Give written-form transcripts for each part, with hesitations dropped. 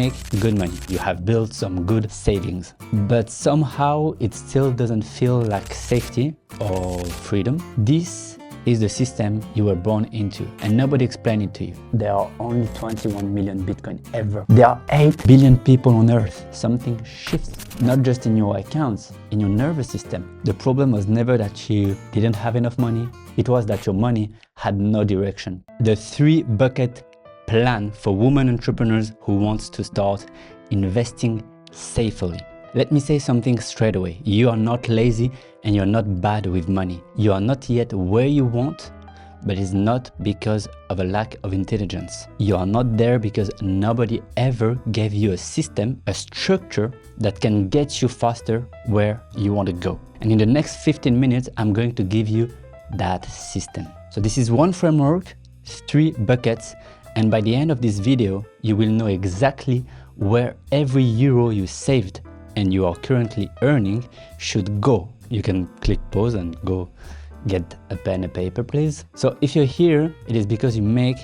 make good money, you have built some good savings, but somehow it still doesn't feel like safety or freedom. This is the system you were born into and nobody explained it to you. There are only 21 million Bitcoin ever. There are 8 billion people on Earth. Something shifts, not just in your accounts, in your nervous system. The problem was never that you didn't have enough money. It was that your money had no direction. The 3-bucket plan for women entrepreneurs who wants to start investing safely. Let me say something straight away. You are not lazy and you're not bad with money. You are not yet where you want, but it's not because of a lack of intelligence. You are not there because nobody ever gave you a system, a structure that can get you faster where you want to go. And in the next 15 minutes, I'm going to give you that system. So this is one framework, 3 buckets, and by the end of this video, you will know exactly where every euro you saved and you are currently earning should go. You can click pause and go get a pen and paper, please. So if you're here, it is because you make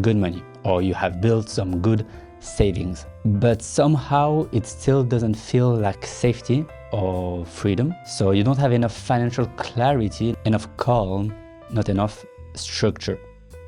good money or you have built some good savings, but somehow it still doesn't feel like safety or freedom. So you don't have enough financial clarity, enough calm, not enough structure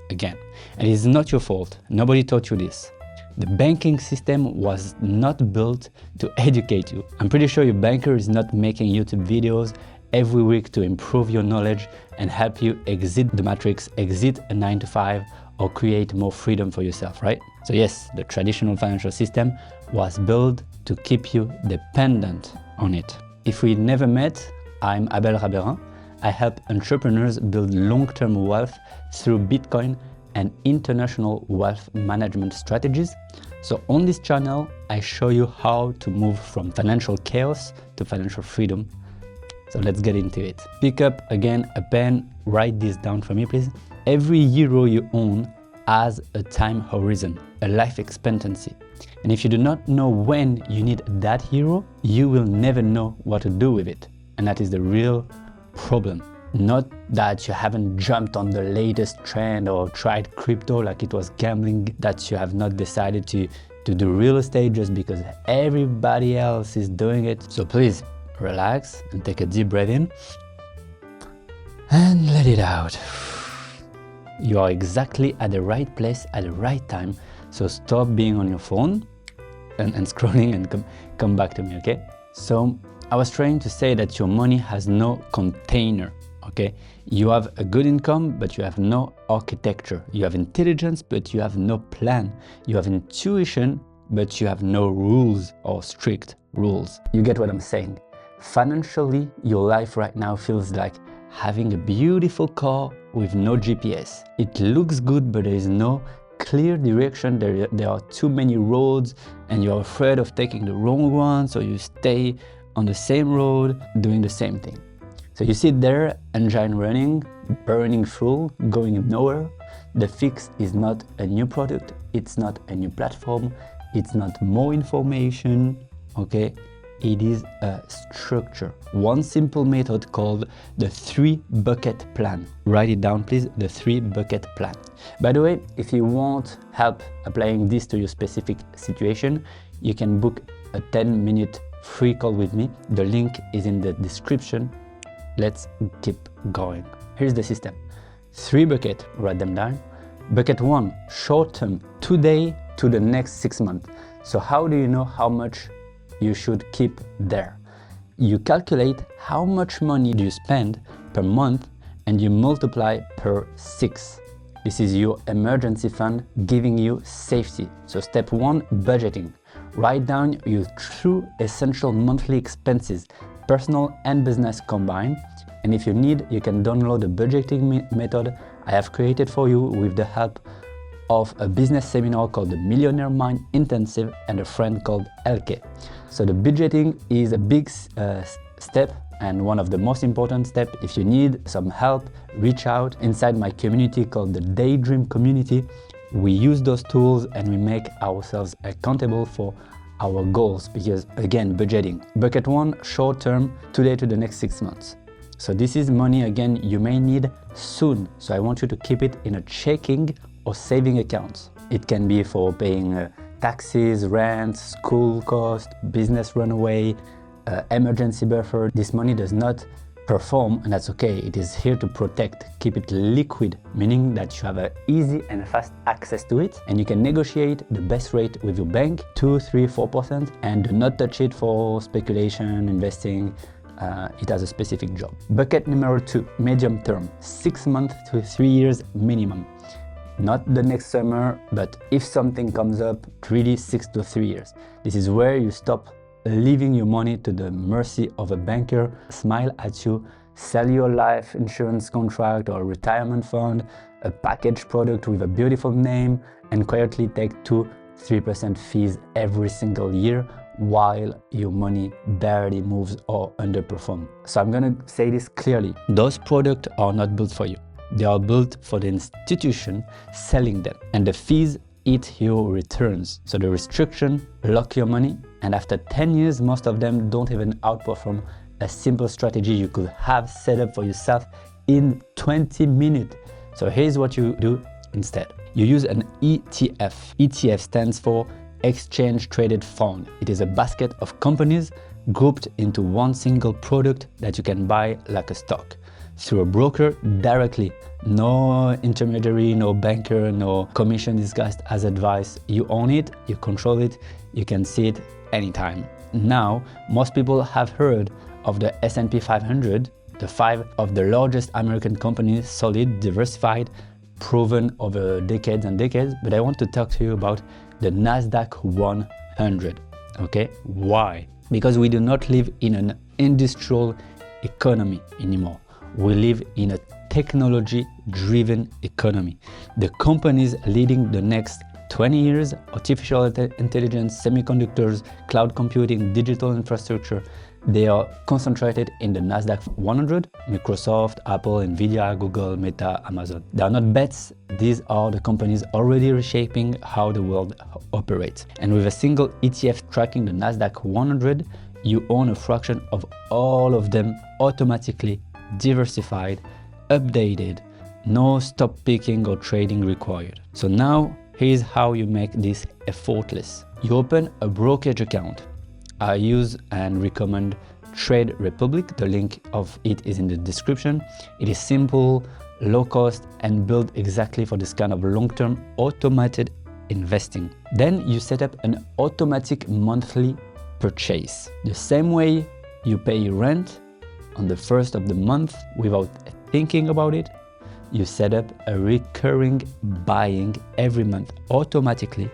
again. And it's not your fault. Nobody taught you this. The banking system was not built to educate you. I'm pretty sure your banker is not making YouTube videos every week to improve your knowledge and help you exit the matrix, exit a 9-to-5, or create more freedom for yourself, right? So yes, the traditional financial system was built to keep you dependent on it. If we never met, I'm Appel GRATUIT. I help entrepreneurs build long-term wealth through Bitcoin and international wealth management strategies. So on this channel, I show you how to move from financial chaos to financial freedom. So let's get into it. Pick up again a pen, write this down for me, please. Every euro you own has a time horizon, a life expectancy. And if you do not know when you need that euro, you will never know what to do with it. And that is the real problem. Not that you haven't jumped on the latest trend or tried crypto like it was gambling, that you have not decided to do real estate just because everybody else is doing it. So please relax and take a deep breath in and let it out. You are exactly at the right place at the right time. So stop being on your phone and scrolling and come back to me, okay? So I was trying to say that your money has no container. Okay, you have a good income, but you have no architecture. You have intelligence, but you have no plan. You have intuition, but you have no rules or strict rules. You get what I'm saying? Financially, your life right now feels like having a beautiful car with no GPS. It looks good, but there is no clear direction. There are too many roads and you're afraid of taking the wrong one, so you stay on the same road doing the same thing. So you sit there, engine running, burning fuel, going nowhere. The fix is not a new product, it's not a new platform, it's not more information, okay? It is a structure. One simple method called the 3-bucket plan. Write it down, please, the 3-bucket plan. By the way, if you want help applying this to your specific situation, you can book a 10-minute free call with me. The link is in the description. Let's keep going. Here's the system. 3 buckets, write them down. Bucket 1, short term, today to the next 6 months. So how do you know how much you should keep there? You calculate how much money do you spend per month and you multiply per 6. This is your emergency fund giving you safety. So step 1, budgeting. Write down your true essential monthly expenses, personal and business combined. And if you need, you can download the budgeting method I have created for you with the help of a business seminar called the Millionaire Mind Intensive and a friend called Elke. So the budgeting is a big step and one of the most important steps. If you need some help, reach out. Inside my community called the Daydream Community, we use those tools and we make ourselves accountable for our goals, because again, budgeting. Bucket 1, short term, today to the next 6 months. So this is money, again, you may need soon. So I want you to keep it in a checking or saving account. It can be for paying taxes, rent, school cost, business runaway, emergency buffer. This money does not perform, and that's okay. It is here to protect, keep it liquid, meaning that you have an easy and fast access to it, and you can negotiate the best rate with your bank, 2, 3, 4%, and do not touch it for speculation, investing. It has a specific job. Bucket number 2, medium term, 6 months to 3 years minimum. Not the next summer, but if something comes up, really 6 to 3 years. This is where you stop leaving your money to the mercy of a banker, smile at you, sell your life insurance contract or retirement fund, a package product with a beautiful name, and quietly take 2-3% fees every single year while your money barely moves or underperforms. So I'm gonna say this clearly. Those products are not built for you. They are built for the institution selling them, and the fees eat your returns. So the restriction lock your money, and after 10 years, most of them don't even outperform a simple strategy you could have set up for yourself in 20 minutes. So here's what you do instead. You use an ETF. ETF stands for Exchange Traded Fund. It is a basket of companies grouped into one single product that you can buy like a stock through a broker directly. No intermediary, no banker, no commission disguised as advice. You own it, you control it, you can see it anytime. Now, most people have heard of the S&P 500, the 5 of the largest American companies, solid, diversified, proven over decades and decades, but I want to talk to you about the Nasdaq 100, okay? Why? Because we do not live in an industrial economy anymore. We live in a technology-driven economy. The companies leading the next 20 years, artificial intelligence, semiconductors, cloud computing, digital infrastructure, they are concentrated in the Nasdaq 100, Microsoft, Apple, Nvidia, Google, Meta, Amazon. They are not bets, these are the companies already reshaping how the world operates. And with a single ETF tracking the Nasdaq 100, you own a fraction of all of them automatically, diversified, updated, no stop picking or trading required. So now, here's how you make this effortless. You open a brokerage account. I use and recommend Trade Republic. The link of it is in the description. It is simple, low cost, and built exactly for this kind of long-term automated investing. Then you set up an automatic monthly purchase. The same way you pay rent on the first of the month without thinking about it, you set up a recurring buying every month automatically.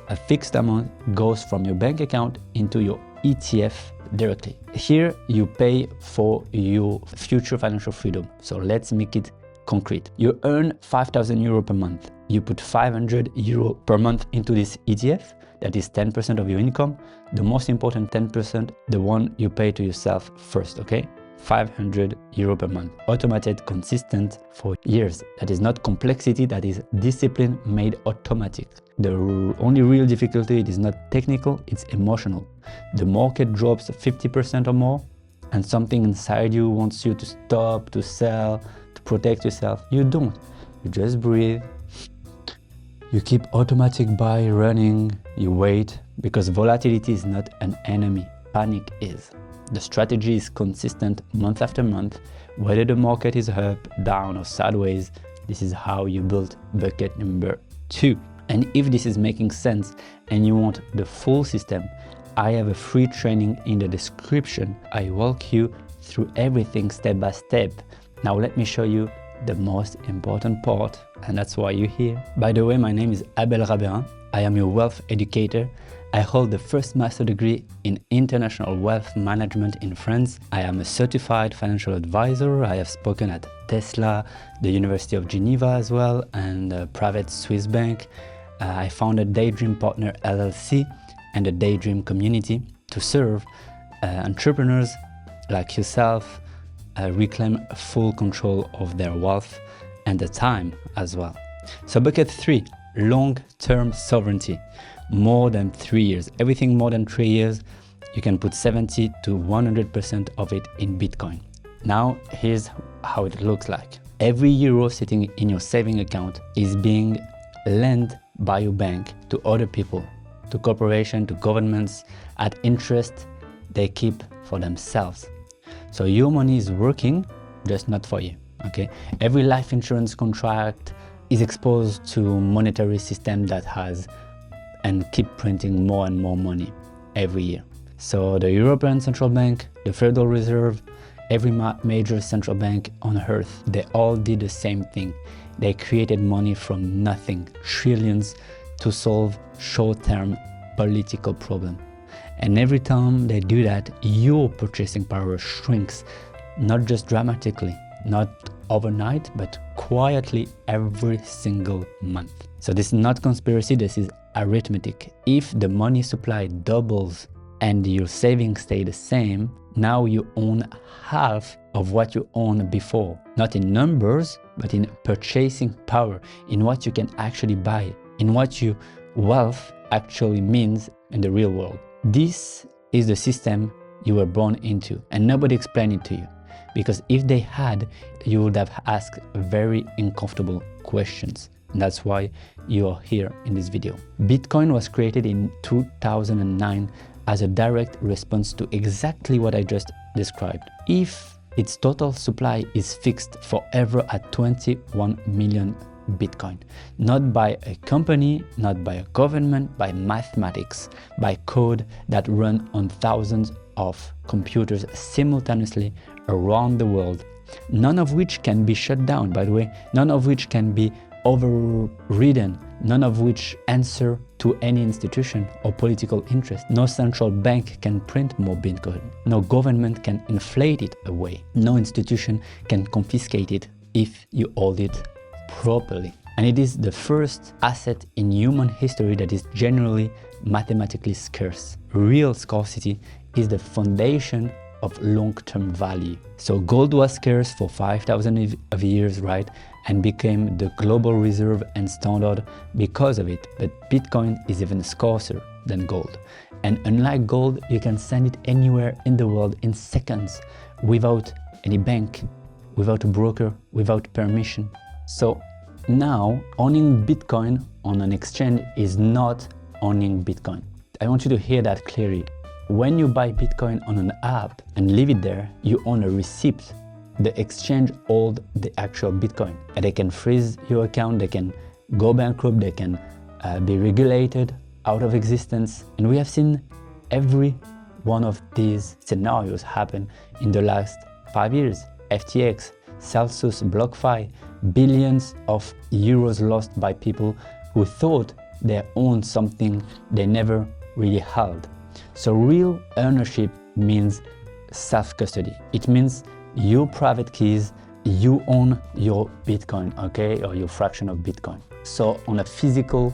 A fixed amount goes from your bank account into your ETF directly. Here you pay for your future financial freedom. So let's make it concrete. You earn 5,000 euro per month. You put 500 euro per month into this ETF. That is 10% of your income. The most important 10%, the one you pay to yourself first, okay? 500 euro per month, automated, consistent for years. That is not complexity, that is discipline made automatic. The only real difficulty, it is not technical, it's emotional. The market drops 50% or more, and something inside you wants you to stop, to sell, to protect yourself. You don't. You just breathe. You keep automatic buy running, you wait, because volatility is not an enemy, panic is. The strategy is consistent month after month, whether the market is up, down, or sideways. This is how you build bucket number 2. And if this is making sense and you want the full system, I have a free training in the description. I walk you through everything step by step. Now let me show you the most important part, and that's why you're here. By the way, my name is Appel GRATUIT. I am your wealth educator. I hold the first master degree in international wealth management in France. I am a certified financial advisor. I have spoken at Tesla, the University of Geneva as well, and a private Swiss bank. I founded Daydream Partner LLC and the Daydream community to serve entrepreneurs like yourself reclaim full control of their wealth and the time as well. So bucket 3, long-term sovereignty. More than 3 years. Everything more than 3 years, you can put 70 to 100% of it in Bitcoin. Now, here's how it looks like. Every euro sitting in your saving account is being lent by your bank to other people. to corporations, to governments at interest they keep for themselves. So your money is working, just not for you, okay? Every life insurance contract is exposed to monetary system that has and keep printing more and more money every year. So the European Central Bank, the Federal Reserve, every major central bank on earth, they all did the same thing. They created money from nothing, trillions, to solve short-term political problem. And every time they do that, your purchasing power shrinks, not just dramatically, not overnight, but quietly every single month. So this is not conspiracy, this is arithmetic. If the money supply doubles and your savings stay the same, now you own half of what you owned before. Not in numbers, but in purchasing power, in what you can actually buy, in what your wealth actually means in the real world. This is the system you were born into, and nobody explained it to you. Because if they had, you would have asked very uncomfortable questions. And that's why you are here in this video. Bitcoin was created in 2009 as a direct response to exactly what I just described. If its total supply is fixed forever at 21 million Bitcoin, not by a company, not by a government, by mathematics, by code that run on thousands of computers simultaneously around the world, none of which can be shut down, by the way, none of which can be overridden, none of which answer to any institution or political interest. No central bank can print more Bitcoin. No government can inflate it away. No institution can confiscate it if you hold it properly. And it is the first asset in human history that is generally mathematically scarce. Real scarcity is the foundation of long-term value. So gold was scarce for 5,000 of years, right? And became the global reserve and standard because of it. But Bitcoin is even scarcer than gold. And unlike gold, you can send it anywhere in the world in seconds without any bank, without a broker, without permission. So now owning Bitcoin on an exchange is not owning Bitcoin. I want you to hear that clearly. When you buy Bitcoin on an app and leave it there, you own a receipt. The exchange holds the actual Bitcoin. And they can freeze your account, they can go bankrupt, they can be regulated, out of existence. And we have seen every one of these scenarios happen in the last 5 years. FTX, Celsius, BlockFi, billions of euros lost by people who thought they owned something they never really held. So real ownership means self-custody. It means your private keys, you own your Bitcoin, okay, or your fraction of Bitcoin. So on a physical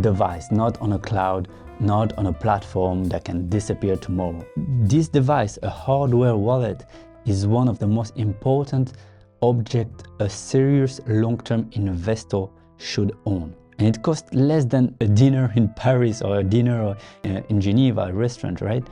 device, not on a cloud, not on a platform that can disappear tomorrow. This device, a hardware wallet, is one of the most important objects a serious long-term investor should own. And it costs less than a dinner in Paris or a dinner in Geneva, a restaurant, right?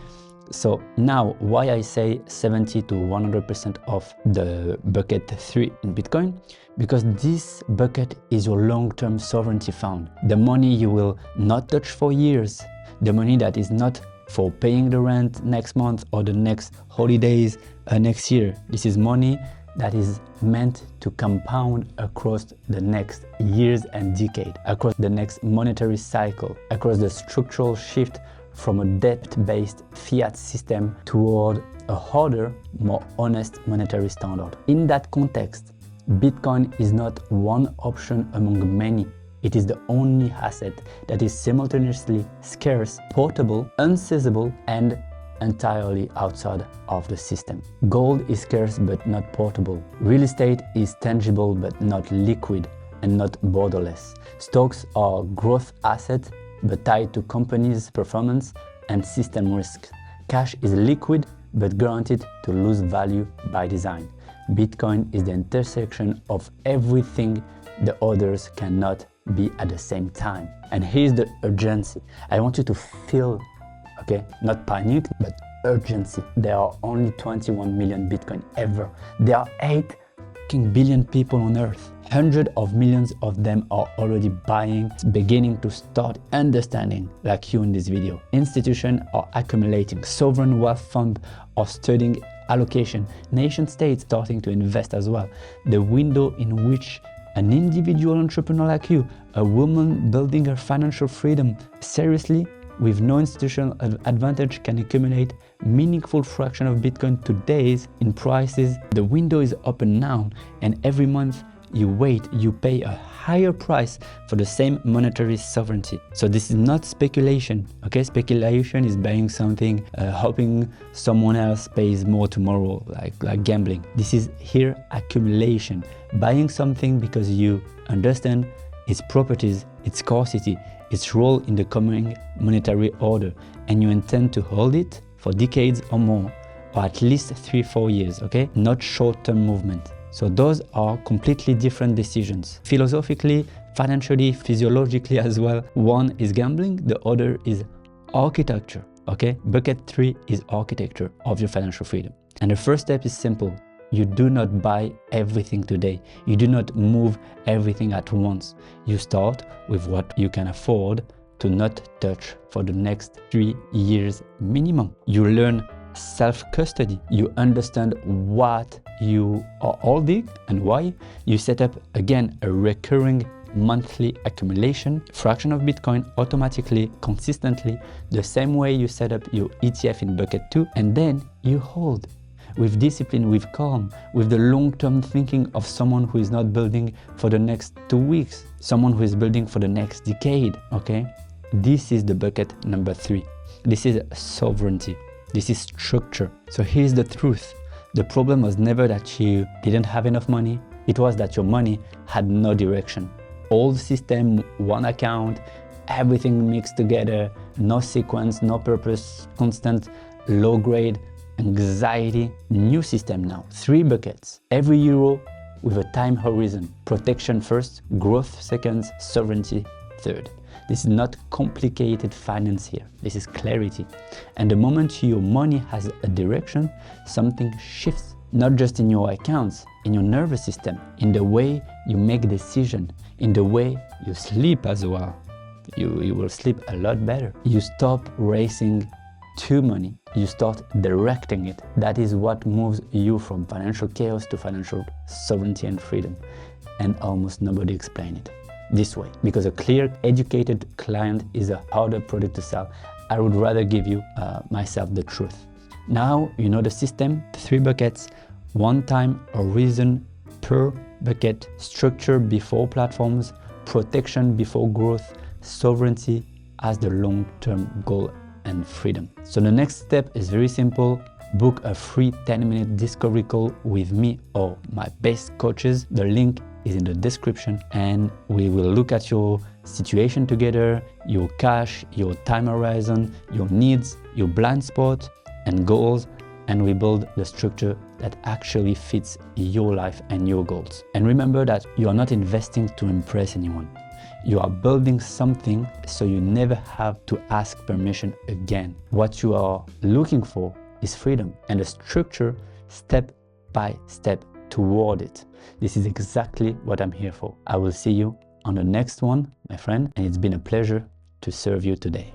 So now why I say 70 to 100% of the bucket 3 in Bitcoin? Because this bucket is your long-term sovereignty fund. The money you will not touch for years. The money that is not for paying the rent next month or the next holidays next year. This is money that is meant to compound across the next years and decade, across the next monetary cycle, across the structural shift from a debt-based fiat system toward a harder, more honest monetary standard. In that context, Bitcoin is not one option among many. It is the only asset that is simultaneously scarce, portable, unseizable, and entirely outside of the system. Gold is scarce but not portable. Real estate is tangible but not liquid and not borderless. Stocks are growth assets but tied to companies' performance and system risk. Cash is liquid but guaranteed to lose value by design. Bitcoin is the intersection of everything the others cannot be at the same time. And here's the urgency. I want you to feel, okay, not panic, but urgency. There are only 21 million Bitcoin ever. There are 8 billion people on Earth. Hundreds of millions of them are already buying, beginning to start understanding, like you in this video. Institutions are accumulating, sovereign wealth funds are studying allocation, nation states starting to invest as well. The window in which an individual entrepreneur like you, a woman building her financial freedom seriously with no institutional advantage, can accumulate meaningful fraction of Bitcoin today's in prices. The window is open now, and every month you wait, you pay a higher price for the same monetary sovereignty. So this is not speculation, okay? Speculation is buying something, hoping someone else pays more tomorrow, like gambling. This is here accumulation, buying something because you understand its properties, its scarcity, its role in the coming monetary order, and you intend to hold it for decades or more, or at least 3-4 years, okay? Not short-term movement. So those are completely different decisions. Philosophically, financially, physiologically as well. One is gambling, the other is architecture, okay? Bucket 3 is architecture of your financial freedom. And the first step is simple. You do not buy everything today. You do not move everything at once. You start with what you can afford to not touch for the next 3 years minimum. You learn self-custody. You understand what you are holding and why. You set up again a recurring monthly accumulation fraction of Bitcoin automatically, consistently, the same way you set up your ETF in bucket 2, and then you hold with discipline, with calm, with the long-term thinking of someone who is not building for the next 2 weeks, someone who is building for the next decade, okay? This is the bucket number 3. This is sovereignty. This is structure. So here's the truth. The problem was never that you didn't have enough money. It was that your money had no direction. Old system, one account, everything mixed together, no sequence, no purpose, constant low grade, anxiety. New system now, 3 buckets. Every euro with a time horizon. Protection first, growth second, sovereignty third. This is not complicated finance here. This is clarity. And the moment your money has a direction, something shifts, not just in your accounts, in your nervous system, in the way you make decisions, in the way you sleep as well. You will sleep a lot better. You stop racing to money. You start directing it. That is what moves you from financial chaos to financial sovereignty and freedom. And almost nobody explains it this way, because a clear, educated client is a harder product to sell. I would rather give you myself the truth. Now you know the system, 3 buckets, one time horizon per bucket, structure before platforms, protection before growth, sovereignty as the long-term goal and freedom. So the next step is very simple. Book a free 10-minute discovery call with me or my best coaches. The link is in the description, and we will look at your situation together, your cash, your time horizon, your needs, your blind spot and goals, and we build the structure that actually fits your life and your goals. And remember that you are not investing to impress anyone. You are building something so you never have to ask permission again. What you are looking for is freedom and a structure step by step toward it. This is exactly what I'm here for. I will see you on the next one, my friend, and it's been a pleasure to serve you today.